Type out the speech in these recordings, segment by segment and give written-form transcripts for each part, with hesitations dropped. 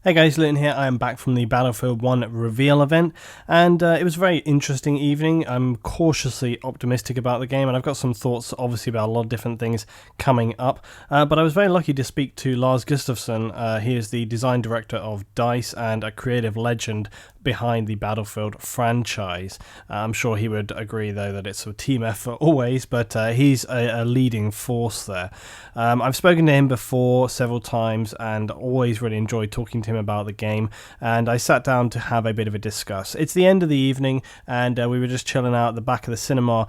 Hey guys, Luton here. I am back from the Battlefield 1 reveal event, and it was a very interesting evening. I'm cautiously optimistic about the game, and I've got some thoughts, obviously, about a lot of different things coming up. But I was very lucky to speak to Lars Gustavsson. He is the design director of DICE and a creative legend behind the Battlefield franchise. I'm sure he would agree, though, that it's a team effort always, but he's a leading force there. I've spoken to him before several times, and always really enjoyed talking to him about the game, and I sat down to have a bit of a discuss. It's the end of the evening, and we were just chilling out at the back of the cinema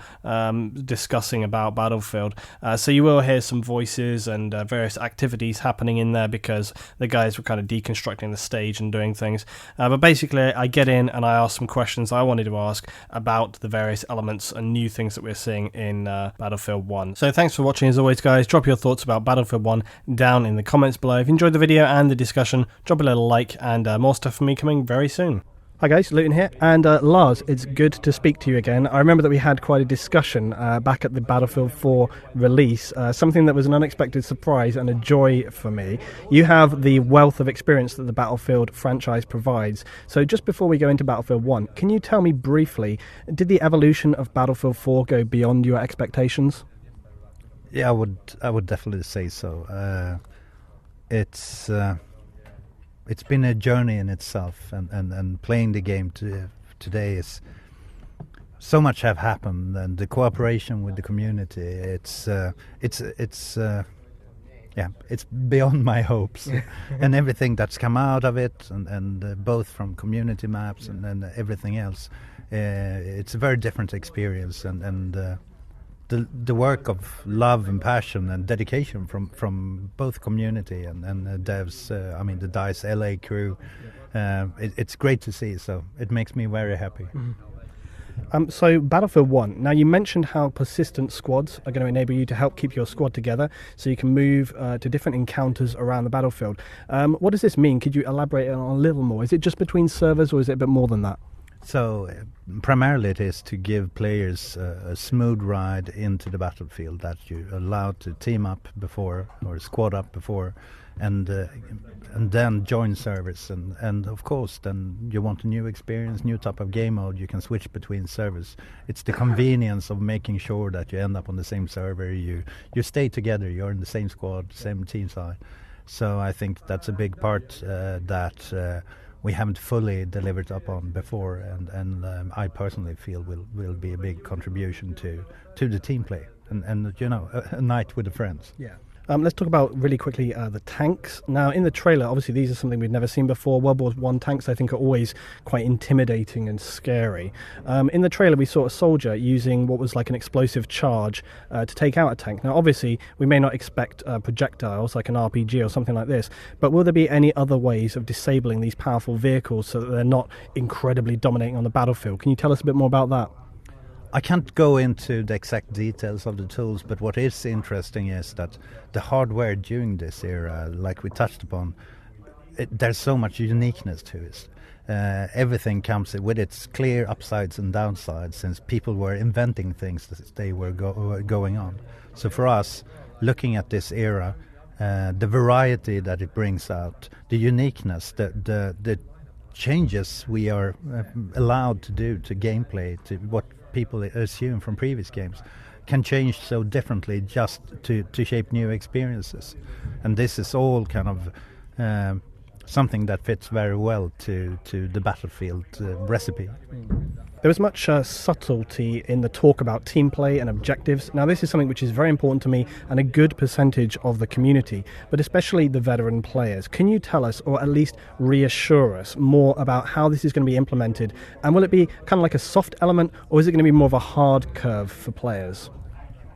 discussing about Battlefield. So you will hear some voices and various activities happening in there because the guys were kind of deconstructing the stage and doing things. But basically, I get in and I ask some questions I wanted to ask about the various elements and new things that we're seeing in Battlefield 1. So thanks for watching as always, guys. Drop your thoughts about Battlefield 1 down in the comments below. If you enjoyed the video and the discussion, drop a little like, and more stuff from me coming very soon. Hi guys, Luton here, and Lars, it's good to speak to you again. I remember that we had quite a discussion back at the Battlefield 4 release, something that was an unexpected surprise and a joy for me. You have the wealth of experience that the Battlefield franchise provides, so just before we go into Battlefield 1, can you tell me briefly, did the evolution of Battlefield 4 go beyond your expectations? Yeah, I would definitely say so. It's been a journey in itself, and playing the game today is so much have happened, and the cooperation with the community. It's beyond my hopes, and everything that's come out of it, and both from community maps and everything else. It's a very different experience, and the work of love and passion and dedication from both community and devs, the DICE LA crew, it's great to see, so it makes me very happy. So Battlefield 1, now you mentioned how persistent squads are going to enable you to help keep your squad together so you can move to different encounters around the battlefield. What does this mean? Could you elaborate on a little more? Is it just between servers, or is it a bit more than that? So primarily it is to give players a smooth ride into the battlefield, that you're allowed to team up before or squad up before, and then join servers, and of course then you want a new experience, new type of game mode, you can switch between servers. It's the convenience of making sure that you end up on the same server, you stay together, you're in the same squad, same team side. So I think that's a big part that we haven't fully delivered up on before, and I personally feel will be a big contribution to the team play and a night with the friends. Yeah. Let's talk about really quickly the tanks. Now, in the trailer, obviously these are something we've never seen before. World War I tanks, I think, are always quite intimidating and scary. In the trailer, we saw a soldier using what was like an explosive charge to take out a tank. Now, obviously, we may not expect projectiles like an RPG or something like this, but will there be any other ways of disabling these powerful vehicles so that they're not incredibly dominating on the battlefield? Can you tell us a bit more about that? I can't go into the exact details of the tools, but what is interesting is that the hardware during this era, like we touched upon, there's so much uniqueness to it. Everything comes with its clear upsides and downsides, since people were inventing things as they were going on. So for us, looking at this era, the variety that it brings out, the uniqueness, the changes we are allowed to do to gameplay, to what people assume from previous games, can change so differently just to shape new experiences. And this is all kind of something that fits very well to the Battlefield recipe. There was much subtlety in the talk about team play and objectives. Now, this is something which is very important to me and a good percentage of the community, but especially the veteran players. Can you tell us, or at least reassure us, more about how this is going to be implemented? And will it be kind of like a soft element, or is it going to be more of a hard curve for players?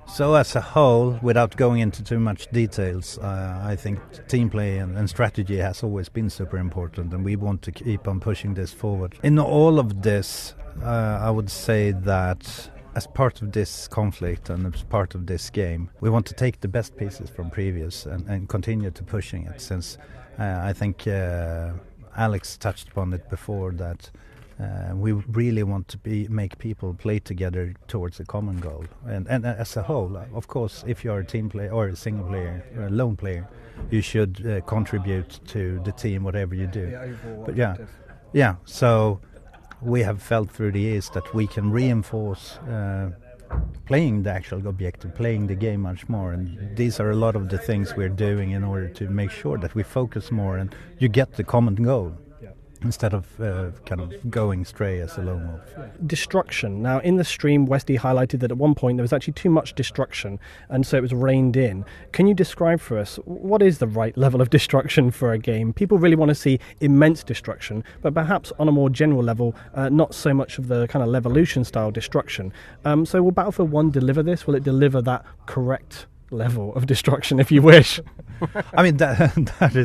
So as a whole, without going into too much details, I think team play and strategy has always been super important, and we want to keep on pushing this forward. In all of this, I would say that as part of this conflict and as part of this game, we want to take the best pieces from previous and continue to pushing it, since I think Alex touched upon it before, that We really want to make people play together towards a common goal. And as a whole, of course, if you're a team player or a single player or a lone player, you should contribute to the team, whatever you do. But yeah. So we have felt through the years that we can reinforce playing the actual objective, playing the game much more. And these are a lot of the things we're doing in order to make sure that we focus more and you get the common goal. Instead of kind of going stray as a lone wolf. Destruction. Now, in the stream, Westy highlighted that at one point there was actually too much destruction, and so it was reined in. Can you describe for us what is the right level of destruction for a game? People really want to see immense destruction, but perhaps on a more general level, not so much of the kind of Levolution-style destruction. So will Battlefield 1 deliver this? Will it deliver that correct level of destruction, if you wish? I mean, that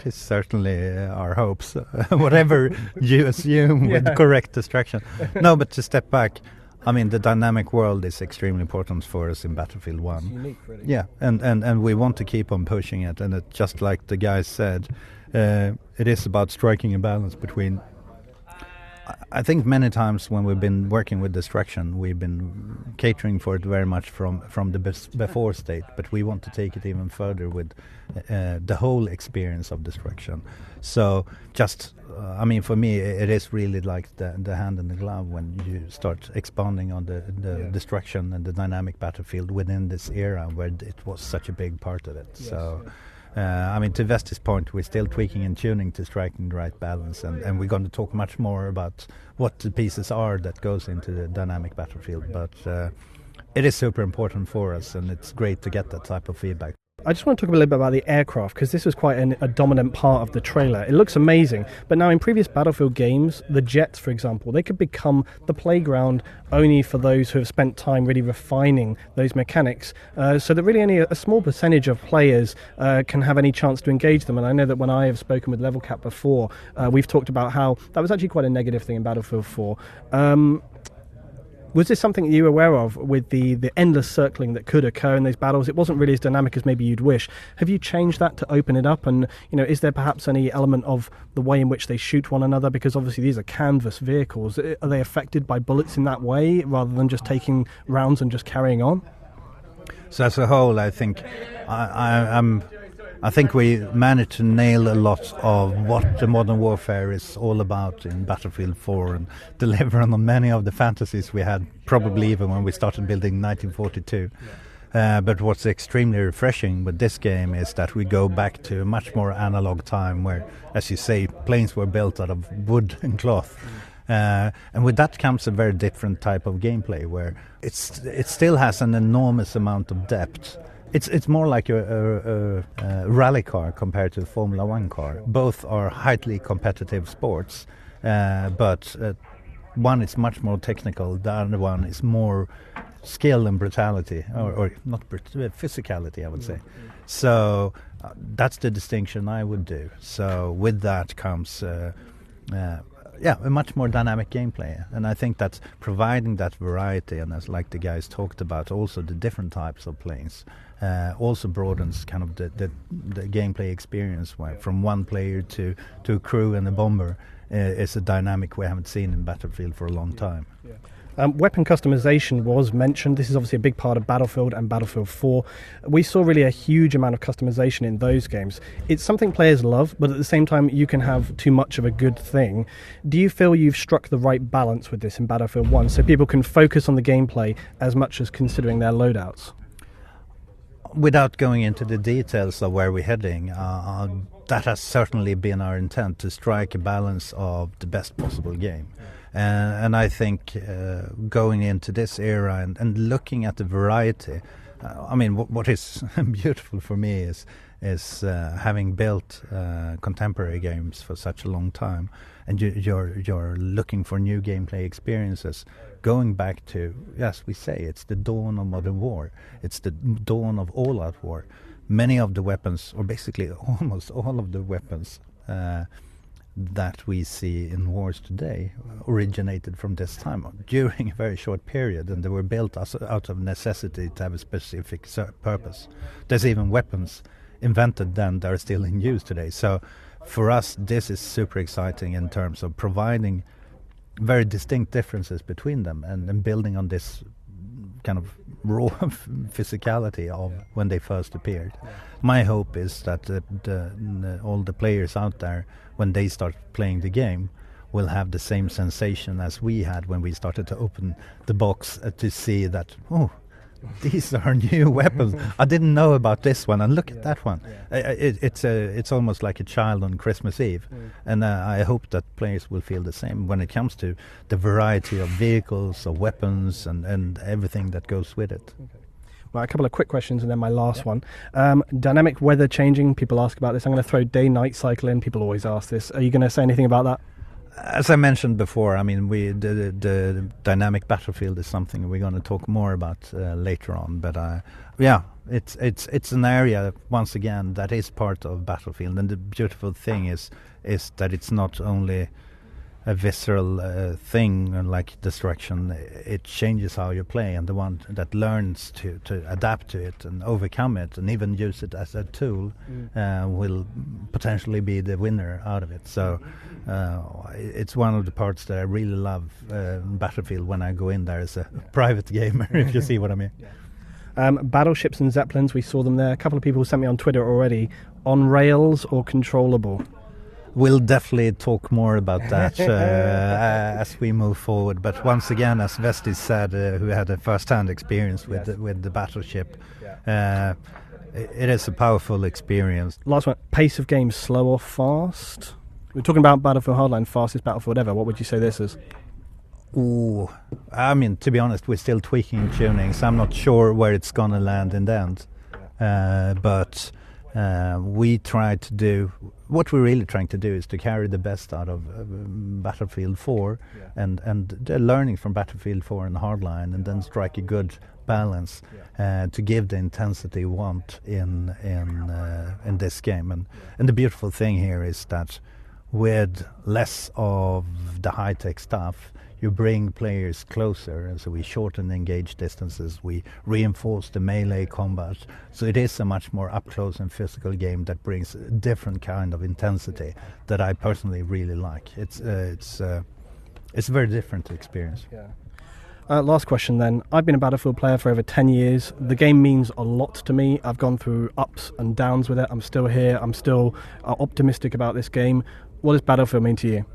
is certainly our hopes. Whatever you assume with correct destruction. No, but to step back, I mean, the dynamic world is extremely important for us in Battlefield 1. It's unique, really. Yeah, and we want to keep on pushing it. And it, just like the guys said, it is about striking a balance between... I think many times when we've been working with destruction, we've been catering for it very much from the before state, but we want to take it even further with the whole experience of destruction. So just, I mean, for me, it is really like the hand in the glove when you start expanding on the destruction and the dynamic battlefield within this era where it was such a big part of it. Yes, so. Yeah. I mean, to Vesti's point, we're still tweaking and tuning to striking the right balance, and we're going to talk much more about what the pieces are that goes into the dynamic battlefield. But it is super important for us, and it's great to get that type of feedback. I just want to talk a little bit about the aircraft, because this was quite a dominant part of the trailer. It looks amazing, but now in previous Battlefield games, the jets, for example, they could become the playground only for those who have spent time really refining those mechanics, so that really only a small percentage of players can have any chance to engage them. And I know that when I have spoken with Level Cap before, we've talked about how that was actually quite a negative thing in Battlefield 4. Was this something that you were aware of with the endless circling that could occur in those battles? It wasn't really as dynamic as maybe you'd wish. Have you changed that to open it up? And, you know, is there perhaps any element of the way in which they shoot one another? Because obviously these are canvas vehicles. Are they affected by bullets in that way rather than just taking rounds and just carrying on? So as a whole, I think I think we managed to nail a lot of what the modern warfare is all about in Battlefield 4 and deliver on many of the fantasies we had, probably even when we started building 1942. But what's extremely refreshing with this game is that we go back to a much more analog time where, as you say, planes were built out of wood and cloth. And with that comes a very different type of gameplay where it still has an enormous amount of depth. It's more like a rally car compared to a Formula 1 car. Both are highly competitive sports, but one is much more technical, the other one is more skill and brutality, or not physicality, I would say. So that's the distinction I would do. So with that comes a much more dynamic gameplay, and I think that's providing that variety, and as like the guys talked about, also the different types of planes also broadens kind of the gameplay experience, where from one player to a crew and a bomber is a dynamic we haven't seen in Battlefield for a long time. Weapon customization was mentioned. This is obviously a big part of Battlefield and Battlefield 4. We saw really a huge amount of customization in those games. It's something players love, but at the same time you can have too much of a good thing. Do you feel you've struck the right balance with this in Battlefield 1 so people can focus on the gameplay as much as considering their loadouts? Without going into the details of where we're heading, that has certainly been our intent, to strike a balance of the best possible game. And I think going into this era and looking at the variety, I mean, what is beautiful for me is having built contemporary games for such a long time, and you're looking for new gameplay experiences. Going back to, yes, we say it's the dawn of modern war. It's the dawn of all-out war. Many of the weapons, or basically almost all of the weapons that we see in wars today originated from this time during a very short period, and they were built out of necessity to have a specific purpose. There's even weapons invented then that are still in use today. So for us, this is super exciting in terms of providing very distinct differences between them, and building on this kind of raw physicality of when they first appeared. My hope is that all the players out there, when they start playing the game, will have the same sensation as we had when we started to open the box to see that, oh, these are new weapons. I didn't know about this one, and look at that one. It's almost like a child on Christmas Eve, and I hope that players will feel the same when it comes to the variety of vehicles, of weapons, and everything that goes with it. Okay. Well, a couple of quick questions and then my last one. Dynamic weather changing, people ask about this. I'm going to throw day-night cycle in. People always ask this. Are you going to say anything about that? As I mentioned before, I mean, the dynamic battlefield is something we're going to talk more about later on. But yeah, it's an area once again that is part of Battlefield, and the beautiful thing is that it's not only a visceral thing like destruction. It changes how you play, and the one that learns to adapt to it and overcome it and even use it as a tool will potentially be the winner out of it. So it's one of the parts that I really love Battlefield when I go in there as a private gamer, if you see what I mean. Battleships and Zeppelins, we saw them there. A couple of people sent me on Twitter already. On rails or controllable? We'll definitely talk more about that as we move forward. But once again, as Vesti said, who had a first-hand experience with the battleship, it is a powerful experience. Last one, pace of game, slow or fast? We're talking about Battlefield Hardline, fastest Battlefield ever. What would you say this is? Ooh, I mean, to be honest, we're still tweaking tuning, so I'm not sure where it's going to land in the end. But we try to do... What we're really trying to do is to carry the best out of Battlefield 4 and the learning from Battlefield 4 and Hardline, and then strike a good balance to give the intensity we want in this game. And the beautiful thing here is that with less of the high-tech stuff, you bring players closer, and so we shorten engage distances, we reinforce the melee combat, so it is a much more up-close and physical game that brings a different kind of intensity that I personally really like. It's a very different experience. Last question then. I've been a Battlefield player for over 10 years. The game means a lot to me. I've gone through ups and downs with it. I'm still here. I'm still optimistic about this game. What does Battlefield mean to you?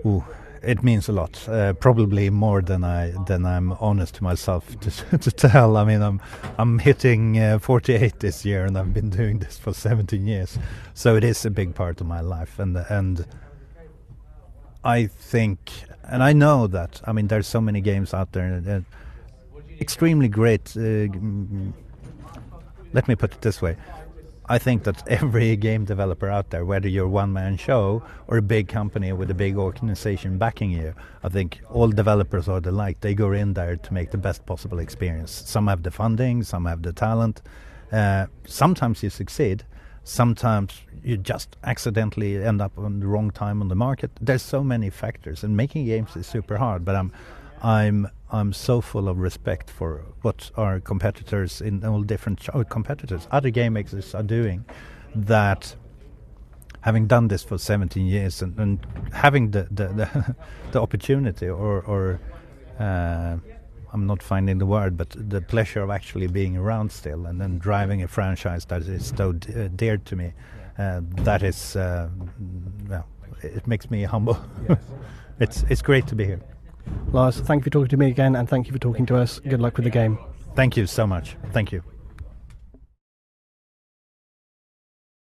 Ooh. It means a lot, probably more than I'm honest to myself to tell. I mean, I'm hitting 48 this year, and I've been doing this for 17 years, so it is a big part of my life. And I think, and I know that, I mean, there's so many games out there that extremely great. Let me put it this way. I think that every game developer out there, whether you're a one-man show or a big company with a big organization backing you, I think all developers are alike. They go in there to make the best possible experience. Some have the funding, some have the talent. Sometimes you succeed. Sometimes you just accidentally end up on the wrong time on the market. There's so many factors, and making games is super hard. But I'm so full of respect for what our competitors in all different other game makers are doing, that having done this for 17 years and having the opportunity or I'm not finding the word, but the pleasure of actually being around still and then driving a franchise that is so dear to me, that is, it makes me humble. Yes. It's great to be here. Lars, thank you for talking to me again, and thank you for talking to us. Good luck with the game. Thank you so much. Thank you.